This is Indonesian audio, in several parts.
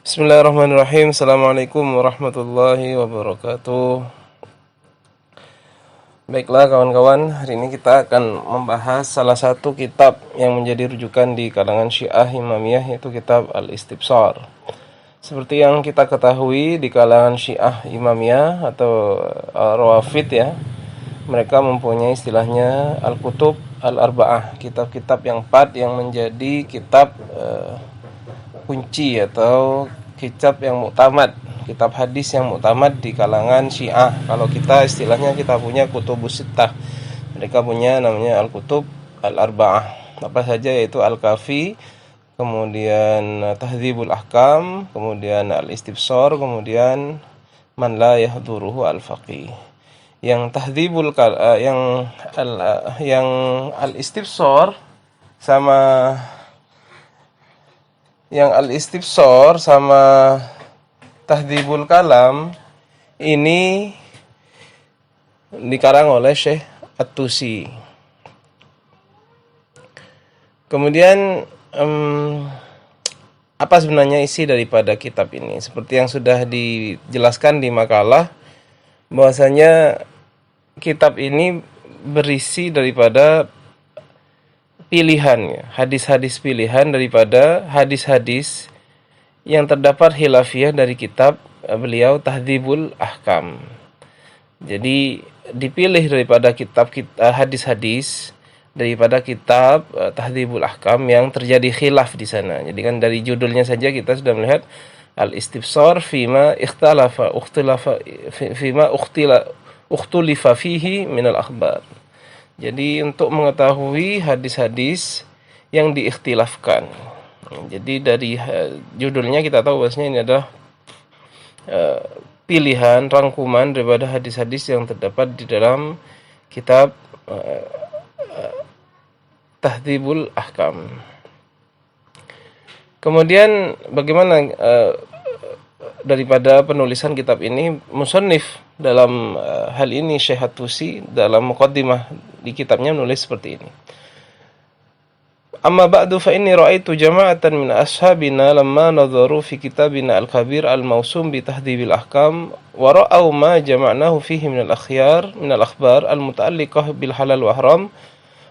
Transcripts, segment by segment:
Bismillahirrahmanirrahim. Assalamualaikum warahmatullahi wabarakatuh. Baiklah kawan-kawan, hari ini kita akan membahas salah satu kitab yang menjadi rujukan di kalangan Syiah Imamiyah, yaitu kitab Al-Istibsar. Seperti yang kita ketahui di kalangan Syiah Imamiyah atau Rawafid ya, mereka mempunyai istilahnya Al-Kutub Al-Arba'ah, kitab-kitab yang empat yang menjadi kitab kunci atau kitab yang muktamad, kitab hadis yang muktamad di kalangan Syiah. Kalau kita istilahnya kita punya kutubus sittah. Mereka punya namanya Al-Kutub Al-Arba'ah. Apa saja, yaitu Al-Kafi, kemudian Tahdzibul Ahkam, kemudian Al-Istibsar, kemudian Man la yahduruhu Al-Faqih. Yang Tahdzibul yang Al-Istibsar sama Tahdhibul Kalam ini dikarang oleh Syekh At-Tusi. Kemudian apa sebenarnya isi daripada kitab ini? Seperti yang sudah dijelaskan di makalah, bahwasanya kitab ini berisi daripada pilihan, hadis-hadis pilihan daripada hadis-hadis yang terdapat khilafiyah dari kitab beliau Tahdzibul Ahkam. Jadi dipilih daripada kitab hadis-hadis daripada kitab Tahdzibul Ahkam yang terjadi khilaf di sana. Jadi kan dari judulnya saja kita sudah melihat Al-Istibsar fima ukhtulifa fihi minal akhbar. Jadi untuk mengetahui hadis-hadis yang diikhtilafkan. Jadi dari judulnya kita tahu bahwasanya ini adalah pilihan, rangkuman daripada hadis-hadis yang terdapat di dalam kitab Tahdzibul Ahkam. Kemudian bagaimana daripada penulisan kitab ini, musannif dalam hal ini Syekh At-Tusi dalam muqaddimah di kitabnya menulis seperti ini. Amma ba'du fa inni ra'aitu jama'atan min ashabina lamma nadharu fi kitabina al-kabir al-mawsum bi tahdhibil ahkam wa ra'aw ma jama'nahu fihi min al-akhyar min al-akhbar al-muta'alliqah bil halal wa haram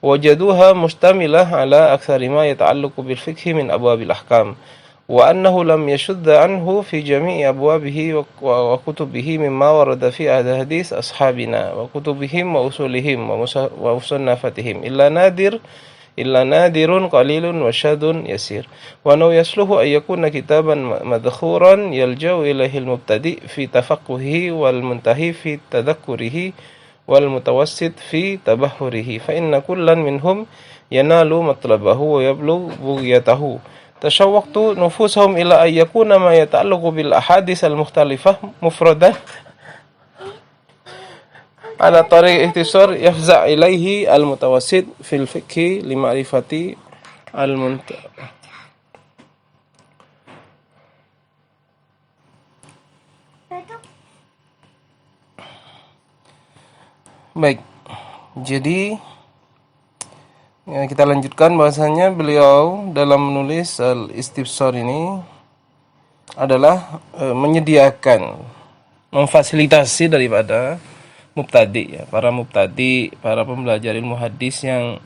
wajaduha mustamilah ala aktsari ma yata'allaqu bil fiqh min abwabil ahkam wa annahu lam yashudda anhu fi jami'i abwabihi wa kutubihi mimma warada fi hadis ashabina wa kutubihim wa usulihim wa musannafatihim illa nadirun qalilun wa syadun yasir wa naw yasluhu ay yakuna kitaban madkhuran yalja'u ilaihi al-mubtadi fi tafaqquhi wal muntahi fi tadhakkurihi wal mutawassit fi tabahhurihi fa inna kullan minhum yanalu matlabahu wa yablughu bughiyatahu tashawwaqtu nufusahum ila ay yakuna ma yata'allaqu bil ahadits al-mukhtalifah mufradan ala tariq ihtisar yafza' ilaihi al-mutawassit fil fiqhi li ma'rifati Baik. Jadi ya, kita lanjutkan bahasanya beliau dalam menulis Al-Istibsar ini adalah menyediakan, memfasilitasi daripada mubtadi, ya, para mubtadi, para pembelajar ilmu hadis yang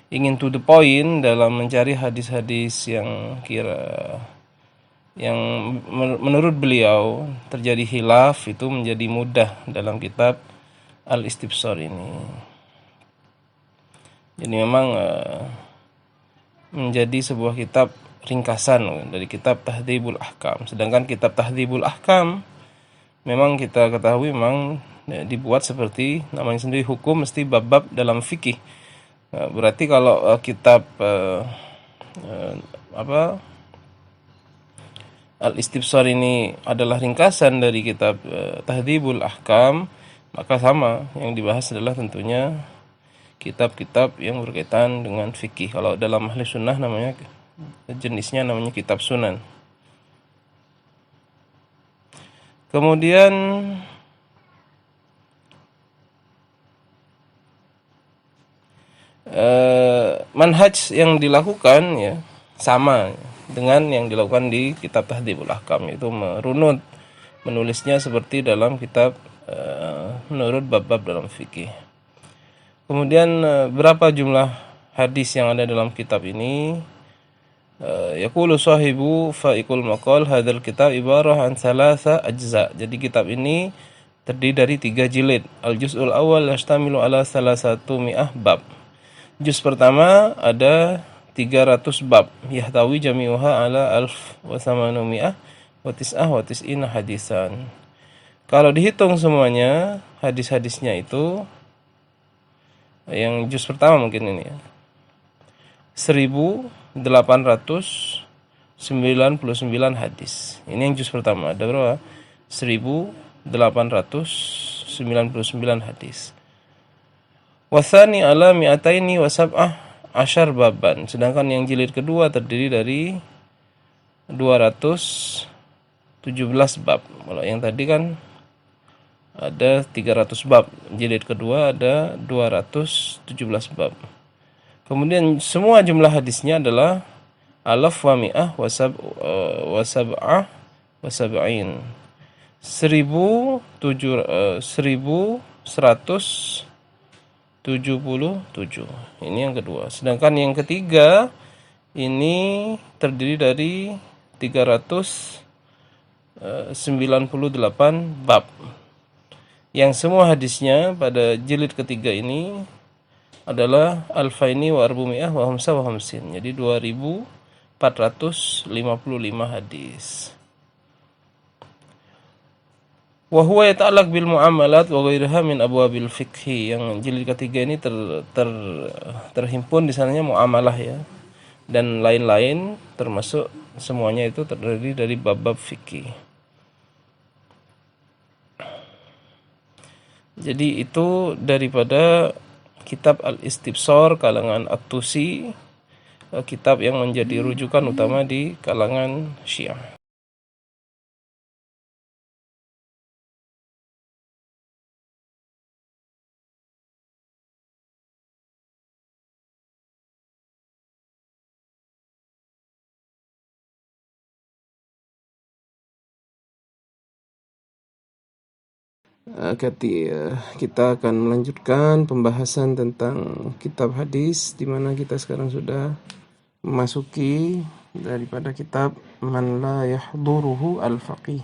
ingin to the point dalam mencari hadis-hadis yang menurut beliau terjadi khilaf, itu menjadi mudah dalam kitab Al-Istibsar ini. Jadi memang menjadi sebuah kitab ringkasan dari kitab Tahdzibul Ahkam. Sedangkan kitab Tahdzibul Ahkam memang kita ketahui memang dibuat seperti namanya sendiri, hukum mesti bab-bab dalam fikih. Berarti kalau kitab Al-Istibsar ini adalah ringkasan dari kitab Tahdzibul Ahkam, maka sama yang dibahas adalah tentunya kitab-kitab yang berkaitan dengan fikih. Kalau dalam ahli sunnah namanya jenisnya namanya kitab sunan. Kemudian manhaj yang dilakukan ya sama dengan yang dilakukan di kitab Tahdhibul Ahkam, yaitu merunut, menulisnya seperti dalam kitab menurut bab-bab dalam fikih. Kemudian berapa jumlah hadis yang ada dalam kitab ini? Yaqulu sahibu fa'iqul maqal hadzal kitab ibarah an thalatha ajza. Jadi kitab ini terdiri dari 3 jilid. Al-juz'ul awal yashtamilu ala salasatu mi'ah bab. Juz pertama ada 300 bab, yahtawi jami'uha ala alf wa thamanu mi'ah wa tis'ah wa tis'ina hadisan. Kalau dihitung semuanya hadis-hadisnya itu, yang juz pertama mungkin ini ya, 1899 hadis. Ini yang juz pertama. Ada berapa? 1899 hadis. Wasani ala mi'ataini wa sab'ah asyar baban. Sedangkan yang jilid kedua terdiri dari 217 bab. Kalau yang tadi kan ada 300 bab. Jilid kedua ada 217 bab. Kemudian semua jumlah hadisnya adalah alaf wa mi'ah wa sab'ah wa sab'in. 1177. Ini yang kedua. Sedangkan yang ketiga ini terdiri dari 398 bab. Yang semua hadisnya pada jilid ketiga ini adalah alfaini wa arbumi'ah wa hamsa wa hamsin. Jadi 2455 hadis. Wa huwa yata'allaq bil muamalat wa ghairiha min abwabil fiqhi. Yang jilid ketiga ini terhimpun di sananya muamalah ya, dan lain-lain, termasuk semuanya itu terdiri dari bab-bab fikih. Jadi itu daripada kitab Al-Istibsar kalangan At-Tusi, kitab yang menjadi rujukan utama di kalangan Syiah. Kita akan melanjutkan pembahasan tentang kitab hadis, di mana kita sekarang sudah memasuki daripada kitab Man la yahduruhu al-faqih.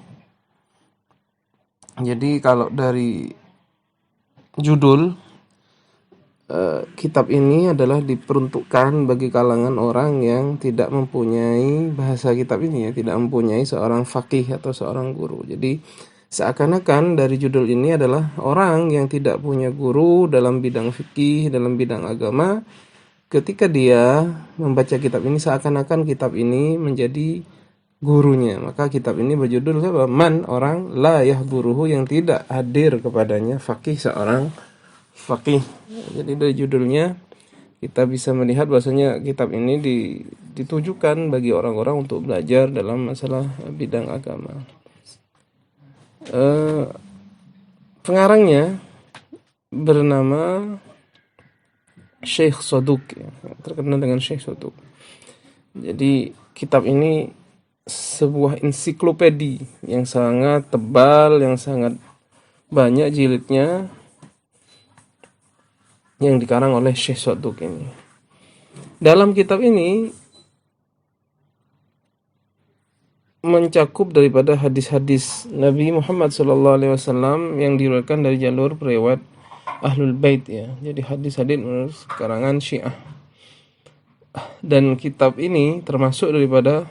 Jadi kalau dari judul, kitab ini adalah diperuntukkan bagi kalangan orang yang tidak mempunyai bahasa kitab ini ya, tidak mempunyai seorang faqih atau seorang guru. Jadi seakan-akan dari judul ini adalah orang yang tidak punya guru dalam bidang fikih, dalam bidang agama. Ketika dia membaca kitab ini, seakan-akan kitab ini menjadi gurunya. Maka kitab ini berjudul apa? Man, orang la yahduruhu, yang tidak hadir kepadanya faqih, seorang faqih. Jadi dari judulnya kita bisa melihat bahwasanya kitab ini ditujukan bagi orang-orang untuk belajar dalam masalah bidang agama. Pengarangnya bernama Syekh Saduq, terkenal dengan Syekh Saduq. Jadi kitab ini sebuah ensiklopedi yang sangat tebal, yang sangat banyak jilidnya, yang dikarang oleh Syekh Saduq ini. Dalam kitab ini mencakup daripada hadis-hadis Nabi Muhammad SAW yang diriwayatkan dari jalur periwayat Ahlul Bait ya. Jadi hadis-hadis menurut karangan Syiah. Dan kitab ini termasuk daripada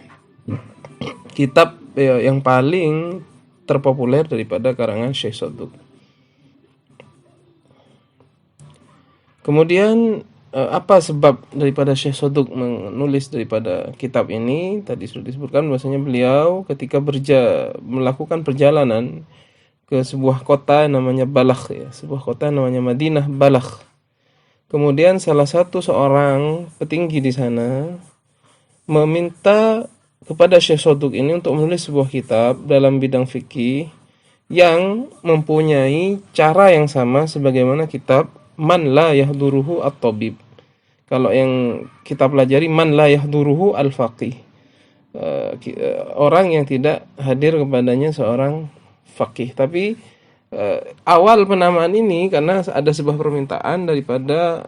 kitab yang paling terpopuler daripada karangan Syekh Saduq. Kemudian apa sebab daripada Syekh Saduq menulis daripada kitab ini? Tadi sudah disebutkan bahwasanya beliau ketika melakukan perjalanan ke sebuah kota namanya Balakh ya, sebuah kota namanya Madinah Balakh. Kemudian salah satu seorang petinggi di sana meminta kepada Syekh Saduq ini untuk menulis sebuah kitab dalam bidang fikih yang mempunyai cara yang sama sebagaimana kitab Man la yahduruhu at-tabib. Kalau yang kita pelajari Man la yahduruhu al-faqih. orang yang tidak hadir kepadanya seorang faqih. Tapi awal penamaan ini karena ada sebuah permintaan daripada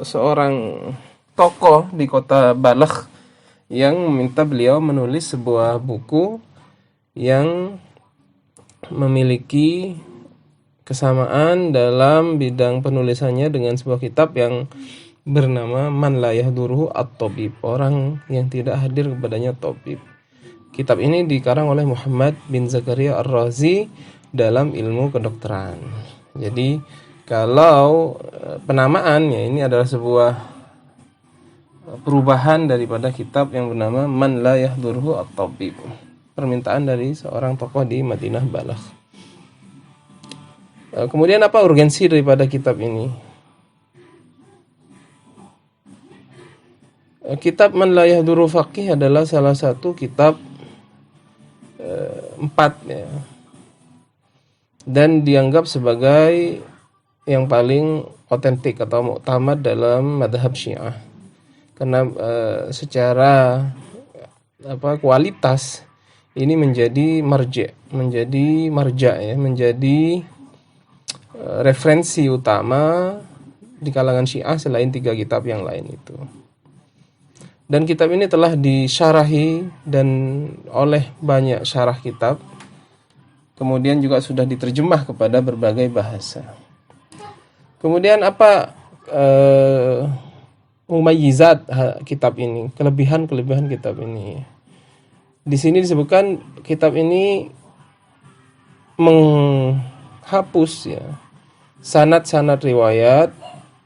seorang tokoh di kota Balakh yang meminta beliau menulis sebuah buku yang memiliki kesamaan dalam bidang penulisannya dengan sebuah kitab yang bernama Man La Yahduruhu At-Tabib, orang yang tidak hadir kepadanya tabib. Kitab ini dikarang oleh Muhammad bin Zakaria Ar-Razi dalam ilmu kedokteran. Jadi kalau penamaannya ini adalah sebuah perubahan daripada kitab yang bernama Man La Yahduruhu At-Tabib, permintaan dari seorang tokoh di Madinah Balakh. Kemudian apa urgensi daripada kitab ini? Kitab Man La Yahduru Faqih adalah salah satu kitab 4 ya, dan dianggap sebagai yang paling otentik atau muktamad dalam madhab Syiah karena secara kualitas ini menjadi marja ya, menjadi referensi utama di kalangan Syiah selain 3 kitab yang lain itu. Dan kitab ini telah disyarahi dan oleh banyak syarah kitab. Kemudian juga sudah diterjemah kepada berbagai bahasa. Kemudian apa mumayyizat kitab ini, kelebihan-kelebihan kitab ini? Di sini disebutkan kitab ini menghapus ya sanad-sanad riwayat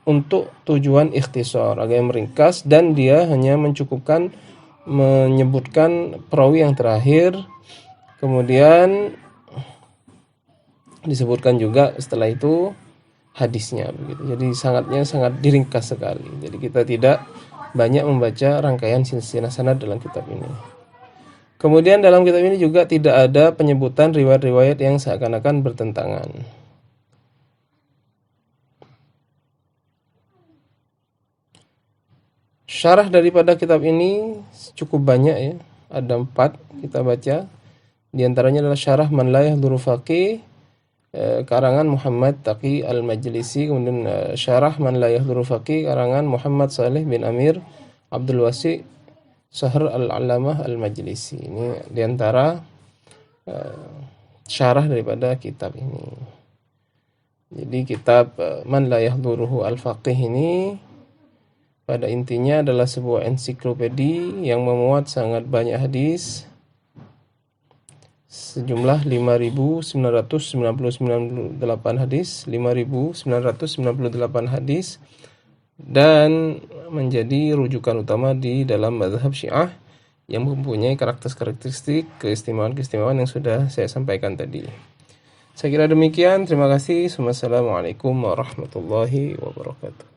untuk tujuan ikhtisar agar meringkas, dan dia hanya menyebutkan perawi yang terakhir, kemudian disebutkan juga setelah itu hadisnya begitu. Jadi sangat diringkas sekali. Jadi kita tidak banyak membaca rangkaian silsilah sanad dalam kitab ini. Kemudian dalam kitab ini juga tidak ada penyebutan riwayat-riwayat yang seakan-akan bertentangan. Syarah daripada kitab ini cukup banyak ya. Ada 4 kita baca. Di antaranya adalah syarah Man La Yahduru Faqih karangan Muhammad Taqi Al-Majlisi, kemudian syarah Man La Yahduru Faqih karangan Muhammad Saleh bin Amir Abdul Wasi Sahr Al-Alamah Al-Majlisi. Ini di antara syarah daripada kitab ini. Jadi kitab Man La Yahduruhu Al-Faqih ini pada intinya adalah sebuah ensiklopedi yang memuat sangat banyak hadis, sejumlah 5.998 hadis, 5.998 hadis, dan menjadi rujukan utama di dalam mazhab Syiah yang mempunyai karakteristik keistimewaan yang sudah saya sampaikan tadi. Saya kira demikian. Terima kasih. Wassalamualaikum warahmatullahi wabarakatuh.